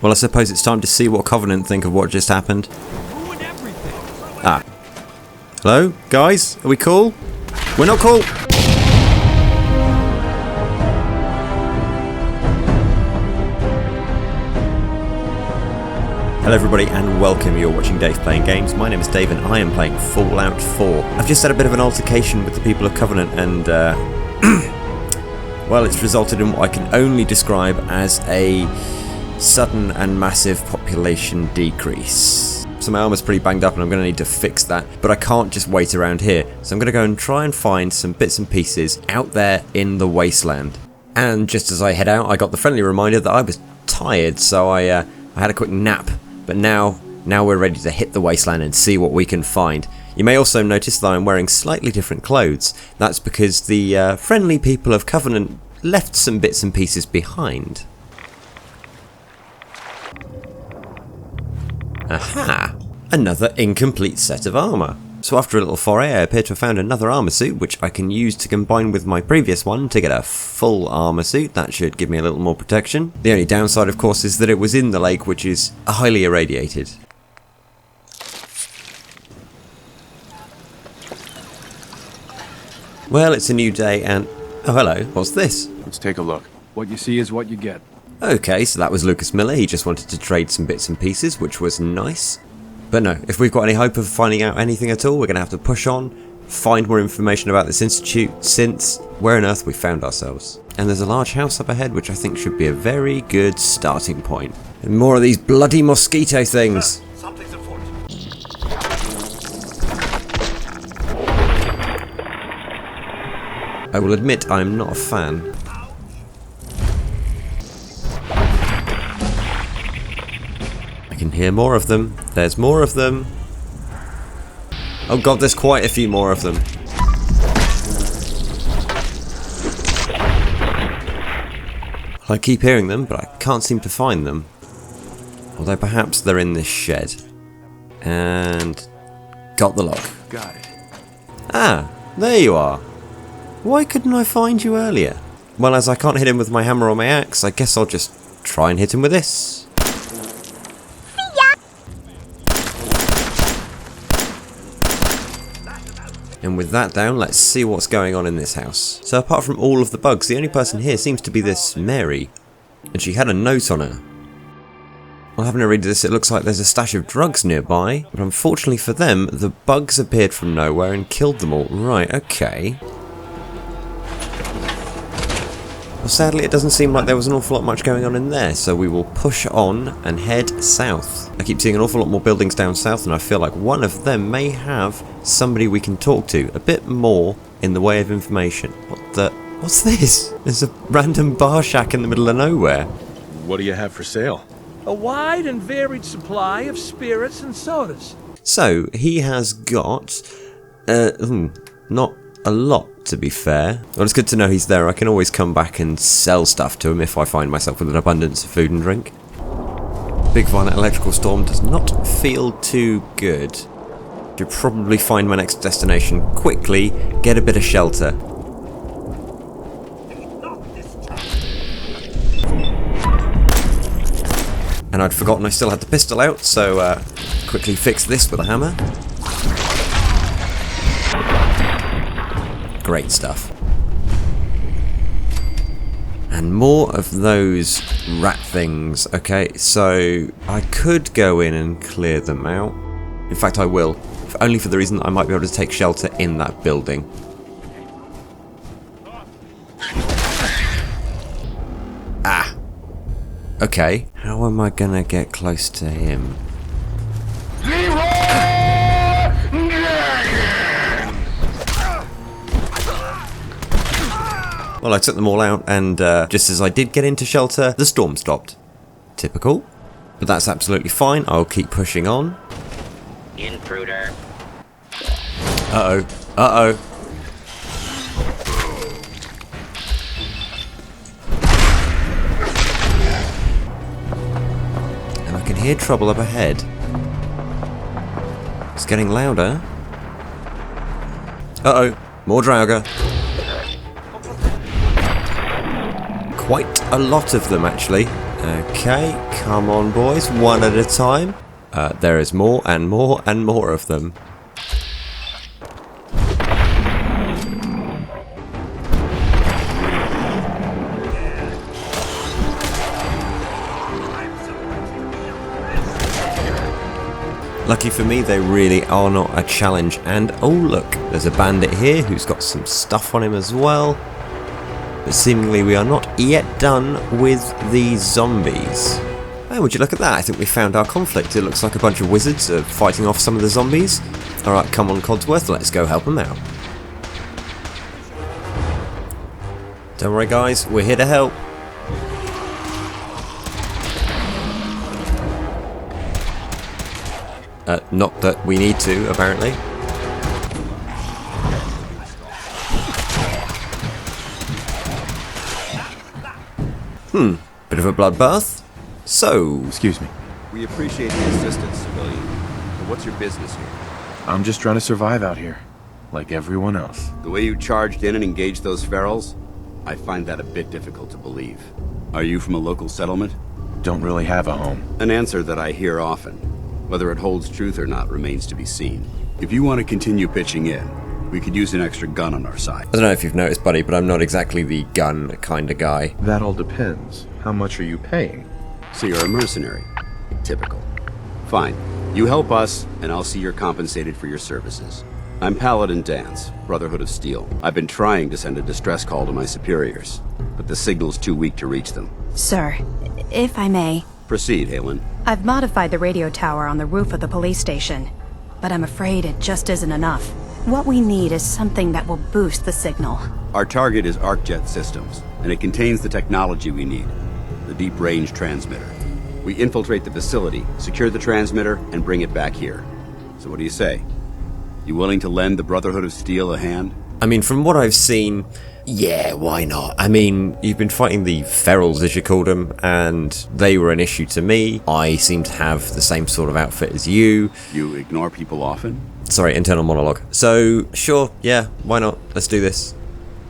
Well, I suppose it's time to see what Covenant think of what just happened. Ah. Hello, guys? Are we cool? We're not cool! Hello everybody and welcome. You're watching Dave Playing Games. My name is Dave and I am playing Fallout 4. I've just had a bit of an altercation with the people of Covenant and well, it's resulted in what I can only describe as a sudden and massive population decrease. So my armor's pretty banged up and I'm going to need to fix that, but I can't just wait around here. So I'm going to go and try and find some bits and pieces out there in the wasteland. And just as I head out, I got the friendly reminder that I was tired, so I had a quick nap. But now we're ready to hit the wasteland and see what we can find. You may also notice that I'm wearing slightly different clothes. That's because the friendly people of Covenant left some bits and pieces behind. Aha! Another incomplete set of armour. So after a little foray, I appear to have found another armour suit, which I can use to combine with my previous one to get a full armour suit. That should give me a little more protection. The only downside, of course, is that it was in the lake, which is highly irradiated. Well, it's a new day and... oh, hello. What's this? Let's take a look. What you see is what you get. Okay, so that was Lucas Miller. He just wanted to trade some bits and pieces, which was nice. But no, if we've got any hope of finding out anything at all, we're going to have to push on, find more information about this institute, since where on earth we found ourselves. And there's a large house up ahead, which I think should be a very good starting point. And more of these bloody mosquito things. Something's afoot. I will admit I'm not a fan. I can hear more of them. There's more of them. Oh god, there's quite a few more of them. I keep hearing them, but I can't seem to find them. Although perhaps they're in this shed. And... got the lock. Got it. Ah, there you are. Why couldn't I find you earlier? Well, as I can't hit him with my hammer or my axe, I guess I'll just try and hit him with this. And with that down, let's see what's going on in this house. So apart from all of the bugs, the only person here seems to be this Mary. And she had a note on her. Well, having to read this, it looks like there's a stash of drugs nearby. But unfortunately for them, the bugs appeared from nowhere and killed them all. Right, okay. Well, sadly, it doesn't seem like there was an awful lot much going on in there, so we will push on and head south. I keep seeing an awful lot more buildings down south, and I feel like one of them may have somebody we can talk to. A bit more in the way of information. What's this? There's a random bar shack in the middle of nowhere. What do you have for sale? A wide and varied supply of spirits and sodas. So, he has got... not a lot, to be fair. Well, it's good to know he's there. I can always come back and sell stuff to him if I find myself with an abundance of food and drink. Big violent electrical storm does not feel too good. Should probably find my next destination quickly, get a bit of shelter. And I'd forgotten I still had the pistol out, so quickly fix this with a hammer. Great stuff. And more of those rat things. Okay, so I could go in and clear them out. In fact, I will. If only for the reason that I might be able to take shelter in that building. Ah! Okay, how am I gonna get close to him? Well, I took them all out, and just as I did get into shelter, the storm stopped. Typical. But that's absolutely fine. I'll keep pushing on. Intruder. Uh-oh. Uh-oh. And I can hear trouble up ahead. It's getting louder. Uh-oh. More Draugr. Quite a lot of them, actually. Okay, come on boys, one at a time. There is more and more and more of them. Lucky for me, they really are not a challenge. And oh look, there's a bandit here who's got some stuff on him as well. But seemingly we are not yet done with the zombies. Oh, would you look at that? I think we found our conflict. It looks like a bunch of wizards are fighting off some of the zombies. Alright, come on Codsworth, let's go help them out. Don't worry guys, we're here to help. Not that we need to, apparently. Bit of a bloodbath. So, Excuse me. We appreciate the assistance, civilian. But what's your business here? I'm just trying to survive out here, like everyone else. The way you charged in and engaged those ferals, I find that a bit difficult to believe. Are you from a local settlement? Don't really have a home. An answer that I hear often. Whether it holds truth or not remains to be seen. If you want to continue pitching in, we could use an extra gun on our side. I don't know if you've noticed, buddy, but I'm not exactly the gun kind of guy. That all depends. How much are you paying? So you're a mercenary. Typical. Fine. You help us, and I'll see you're compensated for your services. I'm Paladin Dance, Brotherhood of Steel. I've been trying to send a distress call to my superiors, but the signal's too weak to reach them. Sir, if I may. Proceed, Halen. I've modified the radio tower on the roof of the police station, but I'm afraid it just isn't enough. What we need is something that will boost the signal. Our target is ArcJet systems, and it contains the technology we need. The deep-range transmitter. We infiltrate the facility, secure the transmitter, and bring it back here. So what do you say? You willing to lend the Brotherhood of Steel a hand? I mean, from what I've seen, yeah, why not? I mean, you've been fighting the ferals, as you called them, and they were an issue to me. I seem to have the same sort of outfit as you. You ignore people often? Sorry, internal monologue. So, sure, yeah, why not? Let's do this.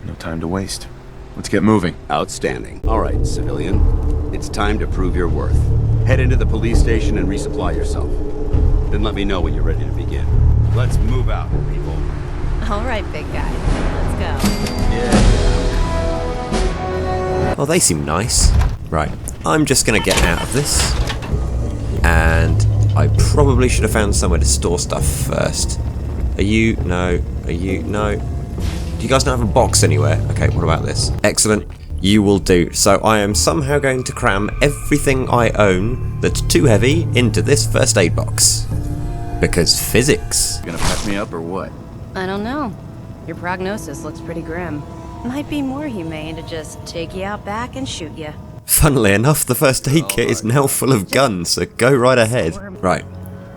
No time to waste. Let's get moving. Outstanding. All right, civilian. It's time to prove your worth. Head into the police station and resupply yourself. Then let me know when you're ready to begin. Let's move out, people. All right, big guy. Let's go. Oh, they seem nice. Right, I'm just gonna get out of this. And I probably should have found somewhere to store stuff first. Are you? No. Are you? No. Do you guys not have a box anywhere? Okay, what about this? Excellent. You will do. So I am somehow going to cram everything I own that's too heavy into this first aid box. Because physics. Gonna patch me up or what? I don't know. Your prognosis looks pretty grim. Might be more humane to just take you out back and shoot you. Funnily enough, the first aid kit is now full of guns, so go right ahead. Right.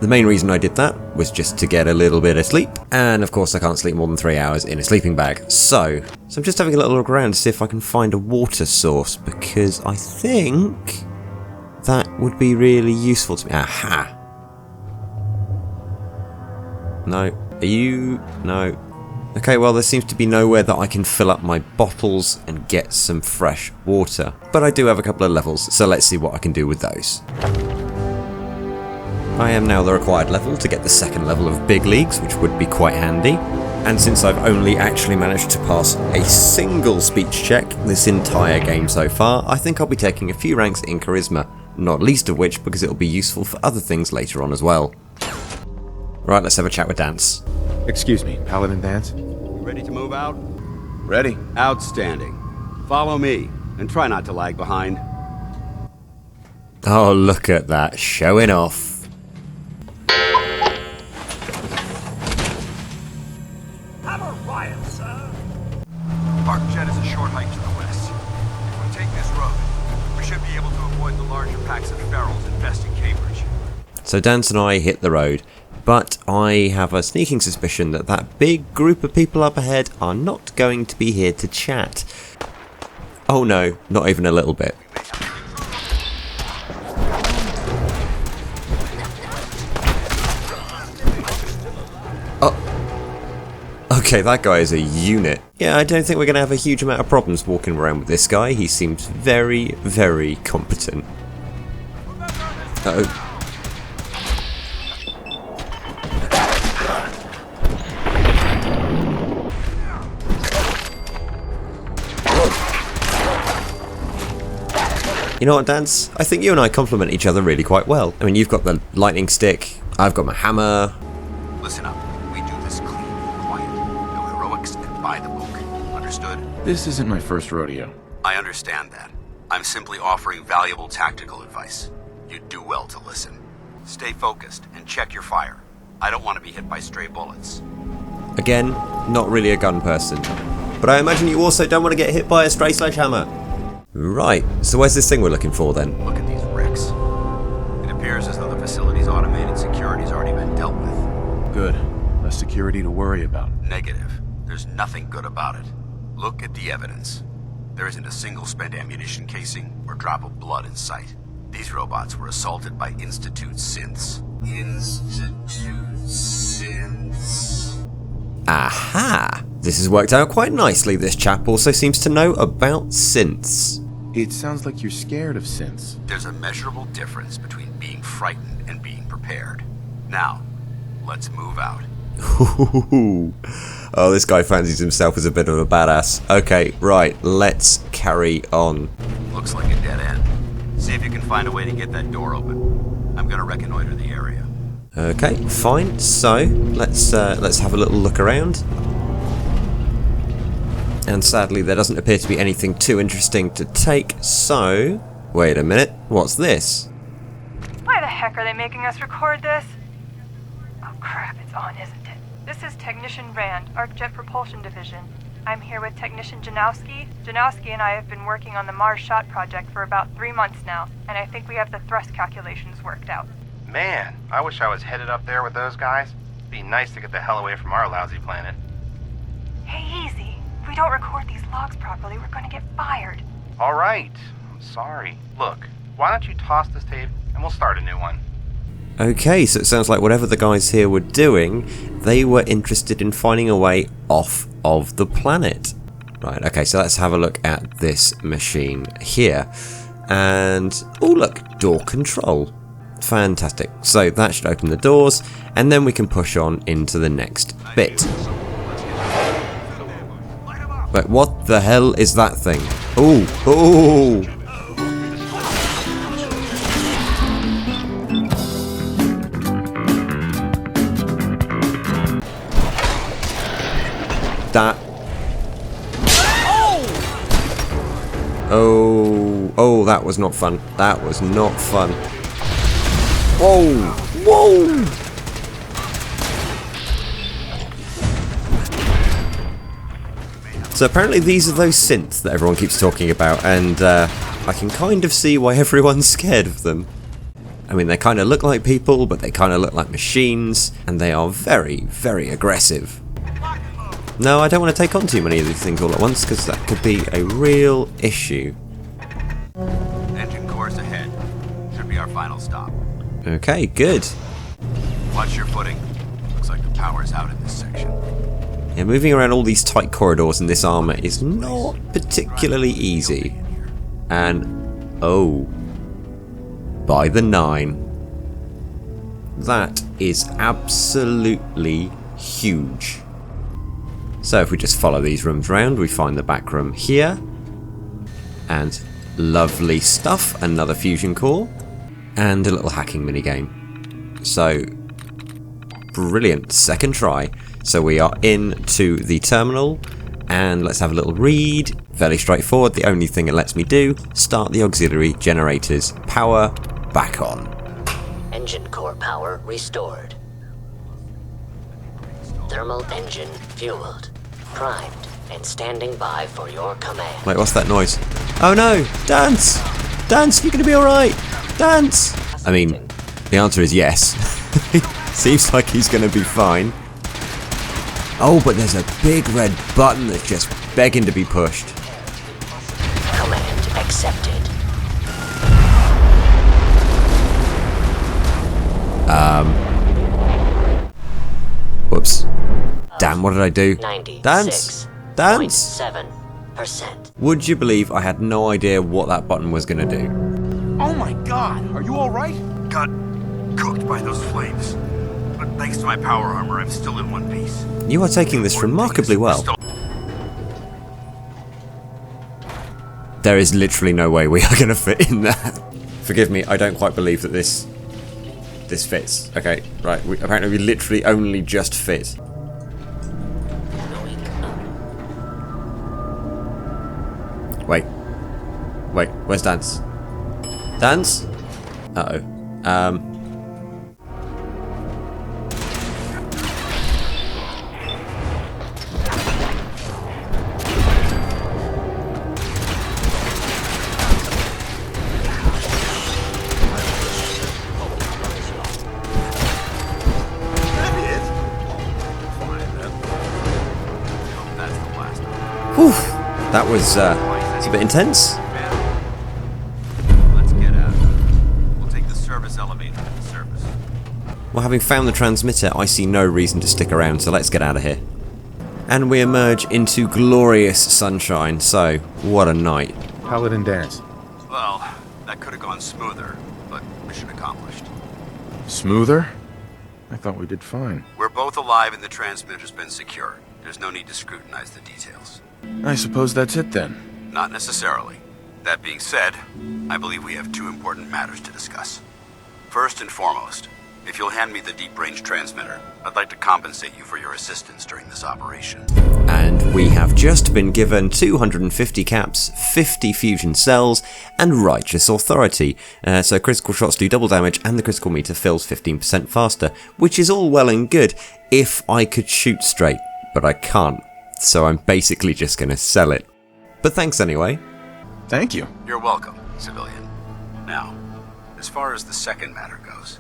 The main reason I did that was just to get a little bit of sleep, and of course I can't sleep more than 3 hours in a sleeping bag. So I'm just having a little look around to see if I can find a water source, because I think that would be really useful to me. Aha! No. Are you? No. Okay, well there seems to be nowhere that I can fill up my bottles and get some fresh water. But I do have a couple of levels, so let's see what I can do with those. I am now the required level to get the second level of big leagues, which would be quite handy. And since I've only actually managed to pass a single speech check this entire game so far, I think I'll be taking a few ranks in charisma, not least of which because it'll be useful for other things later on as well. Right, let's have a chat with Dance. Excuse me, Paladin Dance? Ready to move out? Ready. Outstanding. Follow me, and try not to lag behind. Oh, look at that, showing off. Have a riot, sir. ArcJet is a short hike to the west. If we take this road, we should be able to avoid the larger packs of ferals infesting Cambridge. So Dance and I hit the road, but I have a sneaking suspicion that that big group of people up ahead are not going to be here to chat. Oh no, not even a little bit. Okay, that guy is a unit. Yeah, I don't think we're going to have a huge amount of problems walking around with this guy. He seems very, very competent. Uh-oh. You know what, Dance? I think you and I complement each other really quite well. I mean, you've got the lightning stick, I've got my hammer. Listen up. We do this clean, quiet. No heroics and by the book. Understood? This isn't my first rodeo. I understand that. I'm simply offering valuable tactical advice. You'd do well to listen. Stay focused and check your fire. I don't want to be hit by stray bullets. Again, not really a gun person. But I imagine you also don't want to get hit by a stray sledgehammer. Right, so where's this thing we're looking for then? Look at these wrecks. It appears as though the facility's automated security's already been dealt with. Good. Less security to worry about. Negative. There's nothing good about it. Look at the evidence. There isn't a single spent ammunition casing or drop of blood in sight. These robots were assaulted by Institute synths. Institute synths. Aha! This has worked out quite nicely. This chap also seems to know about synths. It sounds like you're scared of synths. There's a measurable difference between being frightened and being prepared. Now, let's move out. Oh, this guy fancies himself as a bit of a badass. Okay, right, let's carry on. Looks like a dead end. See if you can find a way to get that door open. I'm gonna reconnoiter the area. Okay, fine. So let's have a little look around. And sadly, there doesn't appear to be anything too interesting to take. So, wait a minute. What's this? Why the heck are they making us record this? Oh crap, it's on, isn't it? This is Technician Rand, ArcJet Propulsion Division. I'm here with Technician Janowski. Janowski and I have been working on the Mars Shot project for about 3 months now, and I think we have the thrust calculations worked out. Man, I wish I was headed up there with those guys. Be nice to get the hell away from our lousy planet. Hey, easy. If we don't record these logs properly, we're gonna get fired. All right, I'm sorry. Look, why don't you toss this tape and we'll start a new one. Okay, so it sounds like whatever the guys here were doing, they were interested in finding a way off of the planet. Right, okay, so let's have a look at this machine here. And, oh look, door control. Fantastic. So that should open the doors, and then we can push on into the next bit. But what the hell is that thing? Ooh, ooh! That. Oh, that was not fun. That was not fun. Whoa! Whoa! So apparently these are those synths that everyone keeps talking about, and I can kind of see why everyone's scared of them. I mean, they kind of look like people, but they kind of look like machines, and they are very, very aggressive. No, I don't want to take on too many of these things all at once, because that could be a real issue. Engine course ahead. Should be our final stop. Okay, good. Watch your footing. Looks like the power's out in this section. Yeah, moving around all these tight corridors in this armor is not particularly easy. And, oh, by the 9. That is absolutely huge. So if we just follow these rooms round, we find the back room here. And lovely stuff, another fusion core. And a little hacking minigame. So, brilliant, second try. So we are into the terminal, and let's have a little read. Fairly straightforward, the only thing it lets me do, start the auxiliary generators. Power back on. Engine core power restored. Thermal engine fueled. Primed and standing by for your command. Wait, what's that noise? Oh no! Dance! Dance, you're gonna be alright! Dance! I mean, the answer is yes. Seems like he's gonna be fine. Oh, but there's a big red button that's just begging to be pushed. Command accepted. Whoops. Damn, what did I do? Dance! Dance! 96.7%. Would you believe I had no idea what that button was gonna do? Oh my god, are you alright? got cooked by those flames. But thanks to my power armor, I'm still in one piece. You are taking this remarkably well. There is literally no way we are going to fit in that. Forgive me, I don't quite believe that this fits. Okay, right. Apparently we literally only just fit. Wait, where's Dance? Dance? Uh-oh. Whew, that was it's a bit intense. Let's get out. We'll take the service elevator to the surface. Well, having found the transmitter, I see no reason to stick around, so let's get out of here. And we emerge into glorious sunshine, so what a night. Paladin Dance. Well, that could have gone smoother, but mission accomplished. Smoother? I thought we did fine. We're both alive and the transmitter's been secured. There's no need to scrutinize the details. I suppose that's it then. Not necessarily. That being said, I believe we have two important matters to discuss. First and foremost, if you'll hand me the deep-range transmitter, I'd like to compensate you for your assistance during this operation. And we have just been given 250 caps, 50 fusion cells, and righteous authority. So critical shots do double damage and the critical meter fills 15% faster, which is all well and good if I could shoot straight, but I can't. So I'm basically just going to sell it. But thanks anyway. Thank you. You're welcome, civilian. Now, as far as the second matter goes,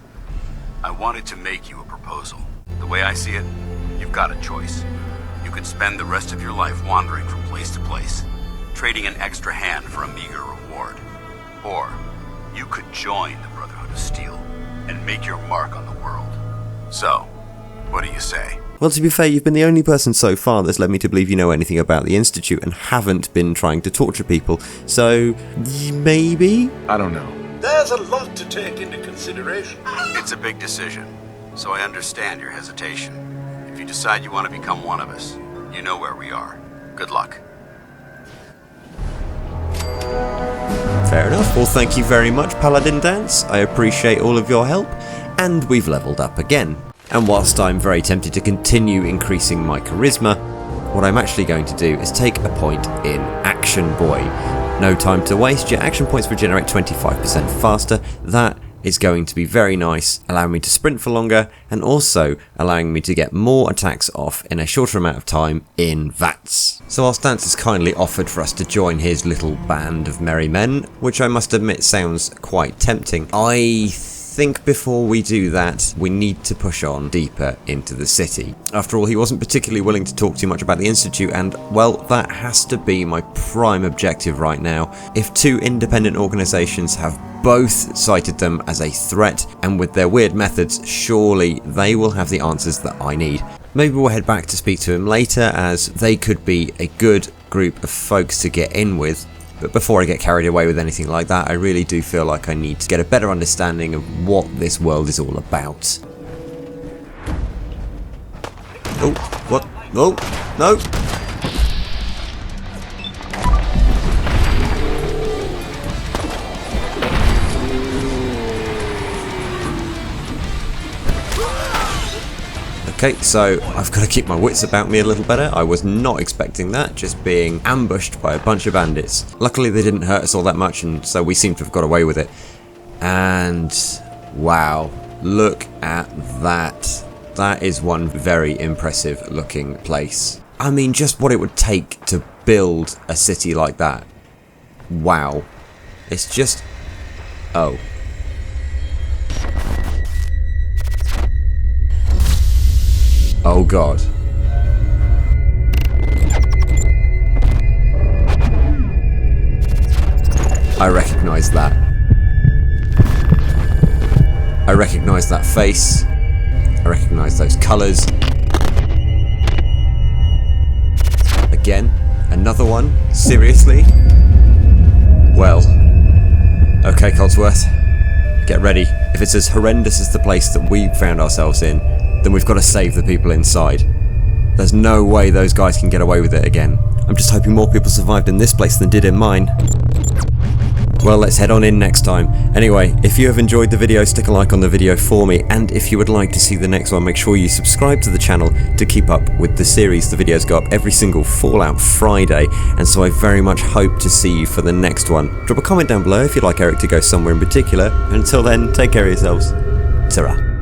I wanted to make you a proposal. The way I see it, you've got a choice. You could spend the rest of your life wandering from place to place, trading an extra hand for a meager reward. Or, you could join the Brotherhood of Steel and make your mark on the world. So, what do you say? Well, to be fair, you've been the only person so far that's led me to believe you know anything about the Institute and haven't been trying to torture people. So, maybe? I don't know. There's a lot to take into consideration. It's a big decision, so I understand your hesitation. If you decide you want to become one of us, you know where we are. Good luck. Fair enough. Well, thank you very much, Paladin Dance. I appreciate all of your help. And we've leveled up again. And whilst I'm very tempted to continue increasing my charisma, what I'm actually going to do is take a point in Action Boy. No time to waste, your action points regenerate 25% faster. That is going to be very nice, allowing me to sprint for longer and also allowing me to get more attacks off in a shorter amount of time in VATS. So whilst Dance has kindly offered for us to join his little band of merry men, which I must admit sounds quite tempting, I think before we do that, we need to push on deeper into the city. After all, he wasn't particularly willing to talk too much about the Institute, and, well, that has to be my prime objective right now. If two independent organisations have both cited them as a threat, and with their weird methods, surely they will have the answers that I need. Maybe we'll head back to speak to him later, as they could be a good group of folks to get in with. But before I get carried away with anything like that, I really do feel like I need to get a better understanding of what this world is all about. Oh, what? Oh, no! Okay, so I've got to keep my wits about me a little better. I was not expecting that, just being ambushed by a bunch of bandits. Luckily they didn't hurt us all that much, and so we seem to have got away with it. And wow, look at that. That is one very impressive looking place. I mean, just what it would take to build a city like that. Wow. It's just... oh. Oh god. I recognise that. I recognise that face. I recognise those colours. Again, another one? Seriously? Well, okay, Codsworth. Get ready. If it's as horrendous as the place that we found ourselves in, then we've got to save the people inside. There's no way those guys can get away with it again. I'm just hoping more people survived in this place than did in mine. Well, let's head on in next time. Anyway, if you have enjoyed the video, stick a like on the video for me, and if you would like to see the next one, make sure you subscribe to the channel to keep up with the series. The videos go up every single Fallout Friday, and so I very much hope to see you for the next one. Drop a comment down below if you'd like Erik to go somewhere in particular, and until then, take care of yourselves. Ta-ra.